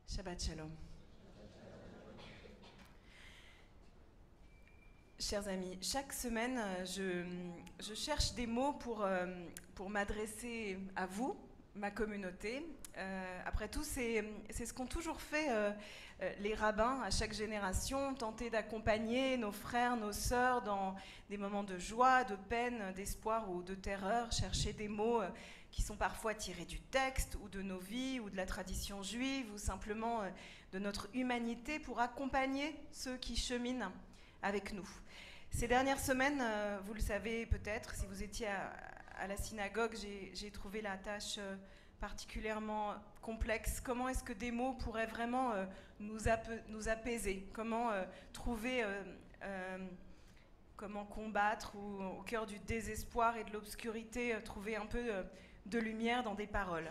Shabbat Shalom. Chers amis, chaque semaine, je cherche des mots pour m'adresser à vous, ma communauté. Après tout, c'est ce qu'ont toujours fait les rabbins à chaque génération, tenter d'accompagner nos frères, nos sœurs dans des moments de joie, de peine, d'espoir ou de terreur, chercher des mots qui sont parfois tirés du texte ou de nos vies ou de la tradition juive ou simplement de notre humanité pour accompagner ceux qui cheminent avec nous. Ces dernières semaines, vous le savez peut-être, si vous étiez à la synagogue, j'ai trouvé la tâche particulièrement complexe. Comment est-ce que des mots pourraient vraiment nous apaiser? Comment trouver, comment combattre ou, au cœur du désespoir et de l'obscurité, trouver un peu de lumière dans des paroles?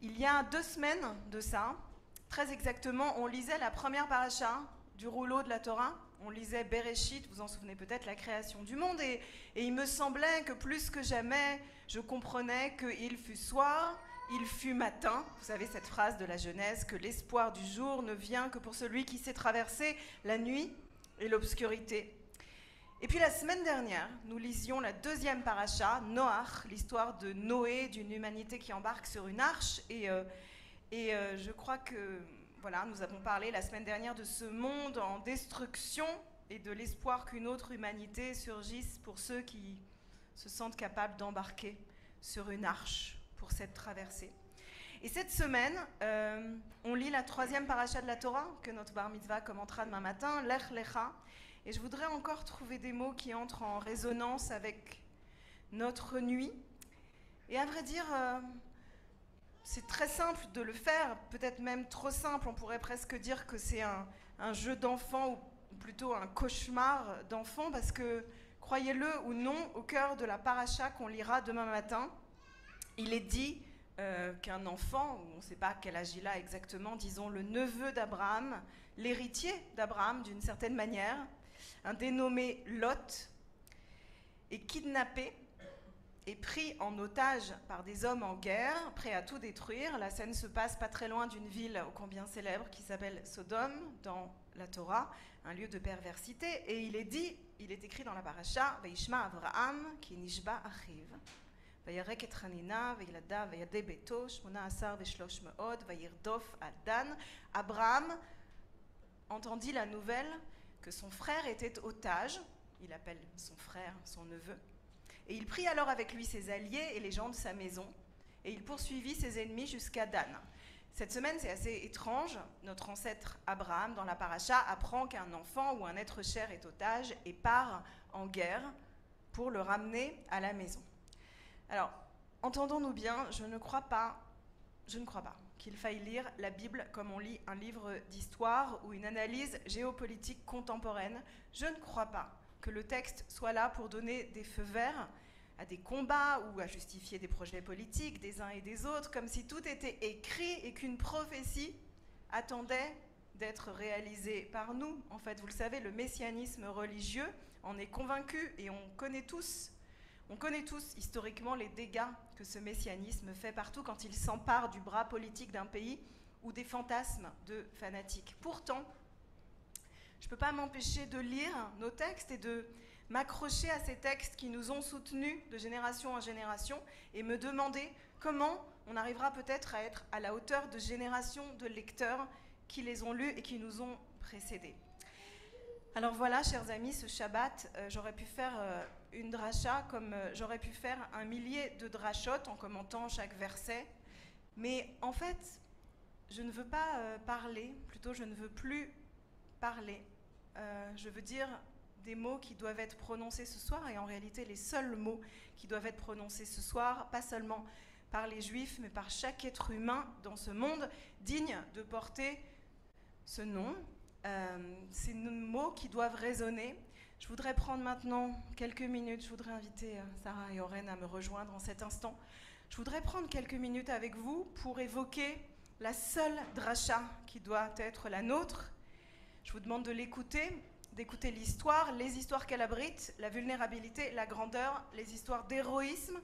Il y a 2 semaines de ça, très exactement, on lisait la première paracha du rouleau de la Torah. On lisait Bereshit, vous en souvenez peut-être, la création du monde, et il me semblait que plus que jamais, je comprenais qu'il fut soir, il fut matin. Vous savez cette phrase de la Genèse, que l'espoir du jour ne vient que pour celui qui sait traverser la nuit et l'obscurité. Et puis la semaine dernière, nous lisions la 2e paracha, Noach, l'histoire de Noé, d'une humanité qui embarque sur une arche, et je crois que... Voilà, nous avons parlé la semaine dernière de ce monde en destruction et de l'espoir qu'une autre humanité surgisse pour ceux qui se sentent capables d'embarquer sur une arche pour cette traversée. Et cette semaine, on lit la 3e paracha de la Torah, que notre bar mitzvah commentera demain matin, Lech Lecha. Et je voudrais encore trouver des mots qui entrent en résonance avec notre nuit. Et à vrai dire... c'est très simple de le faire, peut-être même trop simple. On pourrait presque dire que c'est un jeu d'enfant ou plutôt un cauchemar d'enfant, parce que, croyez-le ou non, au cœur de la paracha qu'on lira demain matin, il est dit qu'un enfant, on ne sait pas quel âge il a exactement, disons le neveu d'Abraham, l'héritier d'Abraham d'une certaine manière, un dénommé Lot, est kidnappé et pris en otage par des hommes en guerre, prêts à tout détruire. La scène se passe pas très loin d'une ville ô combien célèbre qui s'appelle Sodome, dans la Torah, un lieu de perversité. Et il est écrit dans la paracha, « Vayishma Avraham ki nishba achiv, vayarek et chanina, vayilada, vayade beto, shmona asar veshlosh meod, vayirdof al Dan » Abraham entendit la nouvelle que son frère était otage. Il appelle son frère son neveu. Et il prit alors avec lui ses alliés et les gens de sa maison, et il poursuivit ses ennemis jusqu'à Dan. Cette semaine, c'est assez étrange. Notre ancêtre Abraham, dans la paracha, apprend qu'un enfant ou un être cher est otage et part en guerre pour le ramener à la maison. Alors, entendons-nous bien, je ne crois pas qu'il faille lire la Bible comme on lit un livre d'histoire ou une analyse géopolitique contemporaine. Je ne crois pas que le texte soit là pour donner des feux verts à des combats ou à justifier des projets politiques des uns et des autres, comme si tout était écrit et qu'une prophétie attendait d'être réalisée par nous. En fait, vous le savez, le messianisme religieux en est convaincu, et on connaît tous historiquement les dégâts que ce messianisme fait partout quand il s'empare du bras politique d'un pays ou des fantasmes de fanatiques. Pourtant, je ne peux pas m'empêcher de lire nos textes et de m'accrocher à ces textes qui nous ont soutenus de génération en génération et me demander comment on arrivera peut-être à être à la hauteur de générations de lecteurs qui les ont lus et qui nous ont précédés. Alors voilà, chers amis, ce Shabbat, j'aurais pu faire une dracha comme j'aurais pu faire un millier de drachot en commentant chaque verset. Mais en fait, je ne veux pas parler, plutôt je ne veux plus parler. Je veux dire des mots qui doivent être prononcés ce soir, et en réalité les seuls mots qui doivent être prononcés ce soir, pas seulement par les Juifs, mais par chaque être humain dans ce monde digne de porter ce nom. Ces mots qui doivent résonner. Je voudrais prendre maintenant quelques minutes, je voudrais inviter Sarah et Oren à me rejoindre en cet instant. Je voudrais prendre quelques minutes avec vous pour évoquer la seule dracha qui doit être la nôtre. Je vous demande de l'écouter, d'écouter l'histoire, les histoires qu'elle abrite, la vulnérabilité, la grandeur, les histoires d'héroïsme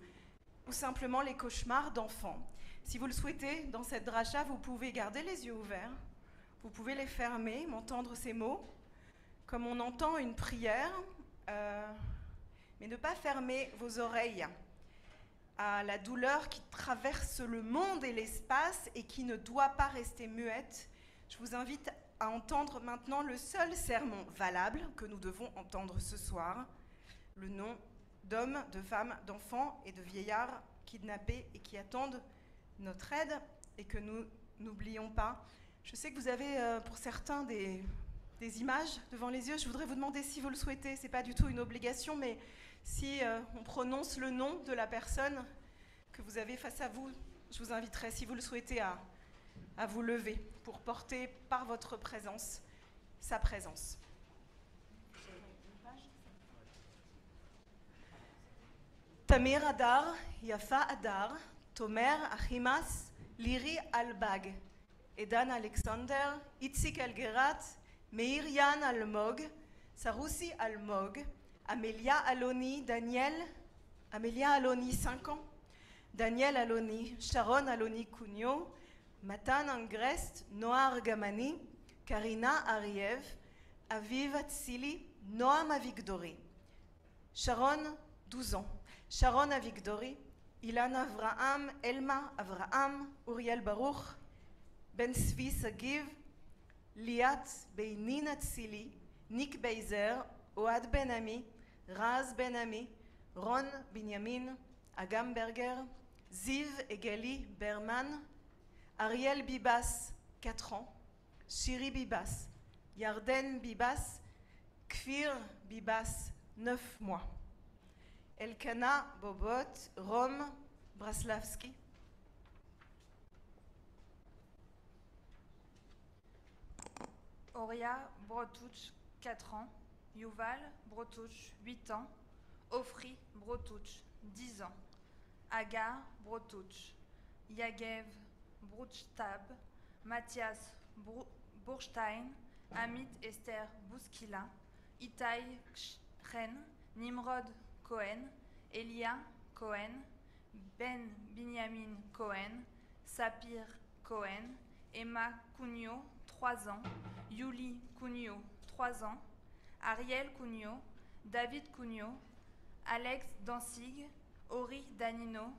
ou simplement les cauchemars d'enfants. Si vous le souhaitez, dans cette dracha, vous pouvez garder les yeux ouverts, Vous pouvez les fermer, m'entendre ces mots, comme on entend une prière, mais ne pas fermer vos oreilles à la douleur qui traverse le monde et l'espace et qui ne doit pas rester muette. Je vous invite à entendre maintenant le seul sermon valable que nous devons entendre ce soir, le nom d'hommes, de femmes, d'enfants et de vieillards kidnappés et qui attendent notre aide et que nous n'oublions pas. Je sais que vous avez pour certains des images devant les yeux. Je voudrais vous demander si vous le souhaitez, ce n'est pas du tout une obligation, mais si on prononce le nom de la personne que vous avez face à vous, je vous inviterai, si vous le souhaitez, à vous lever pour porter par votre présence sa présence. Tamir Adar, Yafa Adar, Tomer Achimas, Liri Albag, Edan Alexander, Itzik Algerat, Meir Yan Almog, Saroussi Almog, Amelia Aloni, Amelia Aloni 5 ans, Daniel Aloni, Sharon Aloni Cugno, Matan Angrest, Noah Gamani, Karina Ariev, Aviv Atsili, Noam Avigdori, Sharon 12 ans, Sharon Avigdori, Ilan Avraham, Elma Avraham, Uriel Baruch, Ben Svi Sagiv, Liat Beinin Atsili, Nick Beiser, Oad Ben Ami, Raz Ben Ami, Ron Binyamin, Agam Berger, Ziv Egali Berman, Ariel Bibas, 4 ans, Shiri Bibas, Yarden Bibas, Kfir Bibas, 9 mois, Elkana Bobot, Rom Braslavski, Oria Brotouch, 4 ans, Yuval Brotouch, 8 ans, Ofri Brotouch, 10 ans, Agar Brotouch, Yagev Bruchtab, Mathias Burstein, Amit Esther Bouskila, Itai Kren, Nimrod Cohen, Elia Cohen, Ben Binyamin Cohen, Sapir Cohen, Emma Cugno, 3 ans, Yuli Cugno, 3 ans, Ariel Cugno, David Cugno, Alex Danzig, Ori Danino,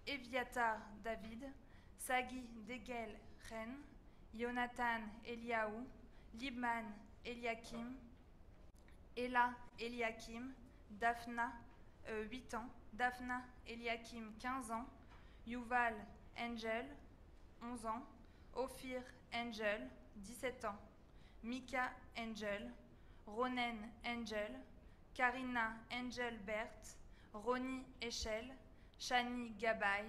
Eviatar David, Sagi Degel Ren, Jonathan Eliaou, Libman Eliakim, Ella Eliakim, Daphna 8 ans, Daphna Eliakim 15 ans, Yuval Angel 11 ans, Ophir Angel 17 ans, Mika Angel, Ronen Angel, Karina Angel Bert, Roni Echel, Shani Gabay,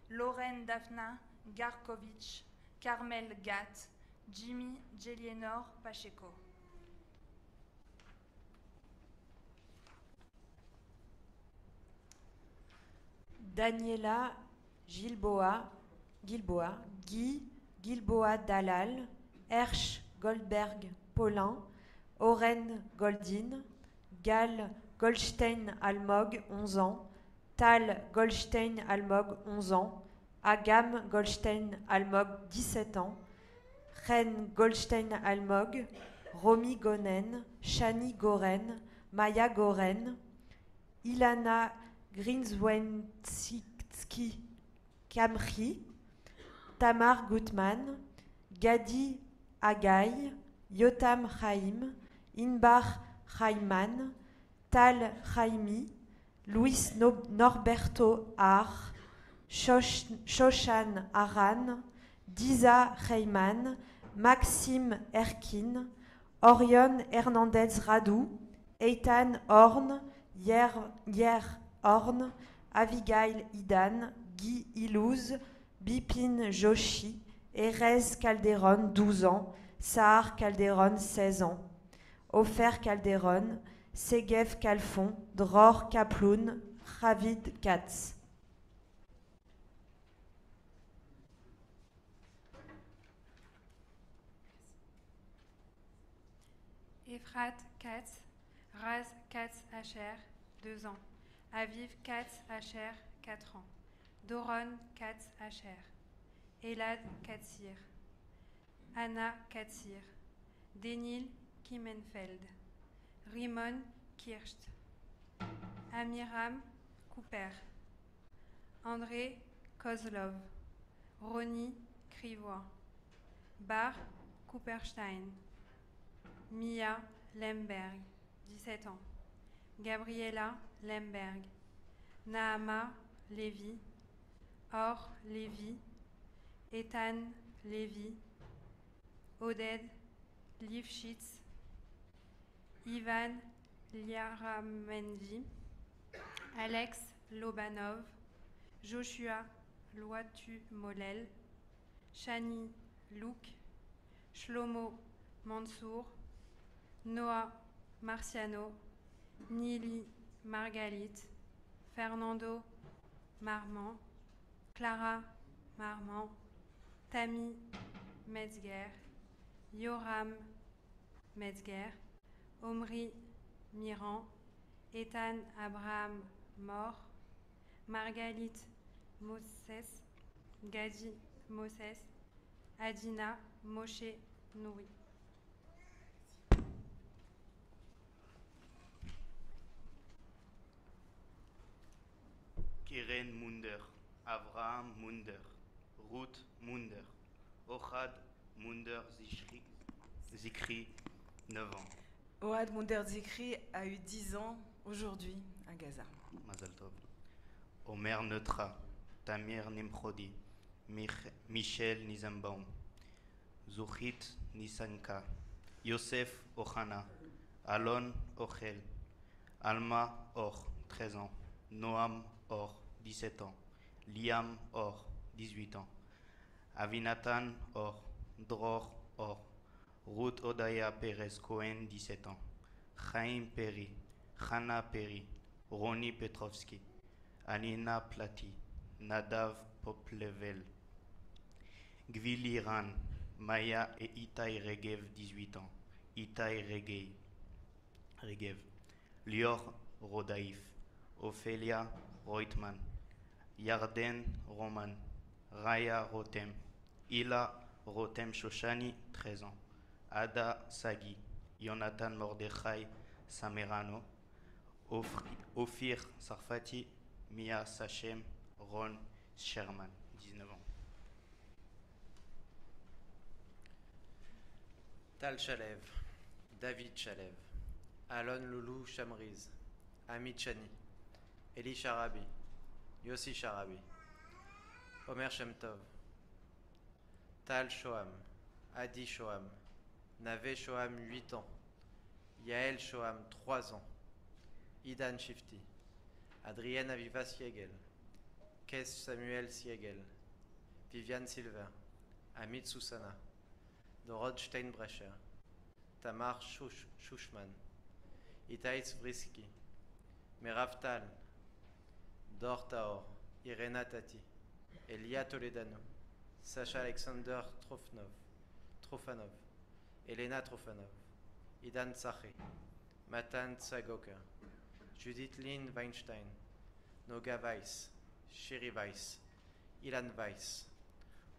Lorraine Daphna Garkovitch, Carmel Gat, Jimmy Jelienor Pacheco. Daniela Gilboa, Guy Gilboa Dalal, Hersch Goldberg Paulin, Oren Goldin, Gal Goldstein Almog 11 ans, Tal Goldstein Almog 11 ans, Agam Goldstein Almog 17 ans, Ren Goldstein Almog, Romy Gonen, Shani Goren, Maya Goren, Ilana Grinzwenski Kamri, Tamar Gutman, Gadi Agay, Yotam Chaim, Inbar Chaiman, Tal Chaimi, Luis Norberto Ar, Shoshan Aran, Diza Reiman, Maxime Erkin, Orion Hernandez Radou, Eitan Horn, Yer Horn, Avigail Idan, Guy Ilouz, Bipin Joshi, Erez Calderon 12 ans, Sahar Calderon 16 ans, Ofer Calderon, Segev Kalfon, Dror Kaploun, Ravid Katz. Efrat Katz, Raz Katz Asher, 2 ans. Aviv Katz Asher, 4 ans. Doron Katz Asher. Elad Katsir. Anna Katsir, Denil Kimenfeld, Rimon Kirst, Amiram Cooper, André Kozlov, Ronnie Krivois, Bar Cooperstein, Mia Lemberg, 17 ans, Gabriela Lemberg, Naama Lévy, Or Lévy, Ethan Lévy, Oded Lifshitz, Ivan Liaramendi, Alex Lobanov, Joshua Loatu-Molel, Shani Louk, Shlomo Mansour, Noah Marciano, Nili Margalit, Fernando Marmand, Clara Marmand, Tammy Metzger, Yoram Metzger, Omri Miran, Ethan Abraham Mort, Margalit Moses, Gadi Moses, Adina Moshe Nouri. Keren Munder, Avraham Munder, Ruth Munder, Ohad Munder Zikri, 9 ans. Ohad Munder Zikri a eu 10 ans aujourd'hui à Gaza. Mazal Tov. Omer Neutra, Tamir Nimrodi, Michel Nizambaum, Zuchit Nisanka, Yosef Ochana, Alon Ochel, Alma Or, 13 ans, Noam Or, 17 ans, Liam Or, 18 ans, Avinatan Or, Dror Or, Ruth Odaya Perez Cohen, 17 ans, Chaim Perry, Chana Perry, Roni Petrovski, Alina Plati, Nadav Poplevel, Gvili Ran, Maya et Itai Regev, 18 ans, Itai Regev, Lior Rodaïf, Ophelia Reutmann, Yarden Roman, Raya Rotem, Ila Rotem Shoshani, 13 ans, Ada Sagi, Jonathan Mordechai Samerano, Ophir Sarfati, Mia Sachem, Ron Sherman, 19 ans. Tal Chalev, David Chalev, Alon Loulou Chamriz, Amit Chani, Eli Sharabi, Yossi Sharabi, Omer Shemtov, Tal Shoham, Adi Shoham, Nave Shoham 8 ans, Yael Shoham 3 ans, Idan Shifti, Adrienne Aviva Siegel, Kes Samuel Siegel, Viviane Silver, Amit Susana, Dorod Steinbrecher, Tamar Shushman, Itaïs Vriski, Merav Tal, Dor Taor, Irena Tati, Elia Toledano, Sacha Alexander Trofanov, Elena Trofanov, Idan Tsaché, Matan Tsagoka, Judith Lynn Weinstein, Noga Weiss, Shiri Weiss, Ilan Weiss,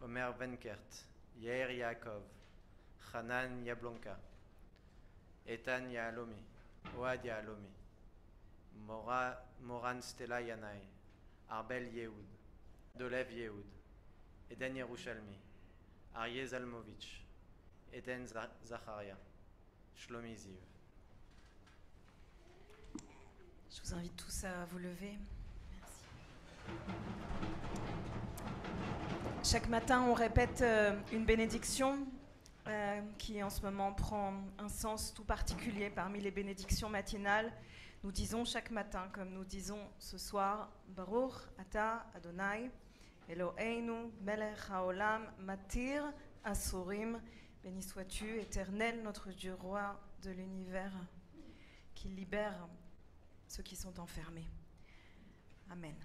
Omer Venkert, Yair Yaakov, Hanan Yablonka, Etan Yahalomi, Oad Yahalomi, Moran Stella Yanai, Arbel Yehud, Dolev Yehud, Eden Yerushalmi, Aryeh Zalmovich, Eden Zacharia, Shlomi Ziv. Je vous invite tous à vous lever. Merci. Chaque matin, on répète une bénédiction qui en ce moment prend un sens tout particulier parmi les bénédictions matinales. Nous disons chaque matin, comme nous disons ce soir, Baruch Ata Adonai, Eloheinu Melech Haolam Matir Asurim. Béni sois-tu, Éternel, notre Dieu, roi de l'univers, qui libère ceux qui sont enfermés. Amen.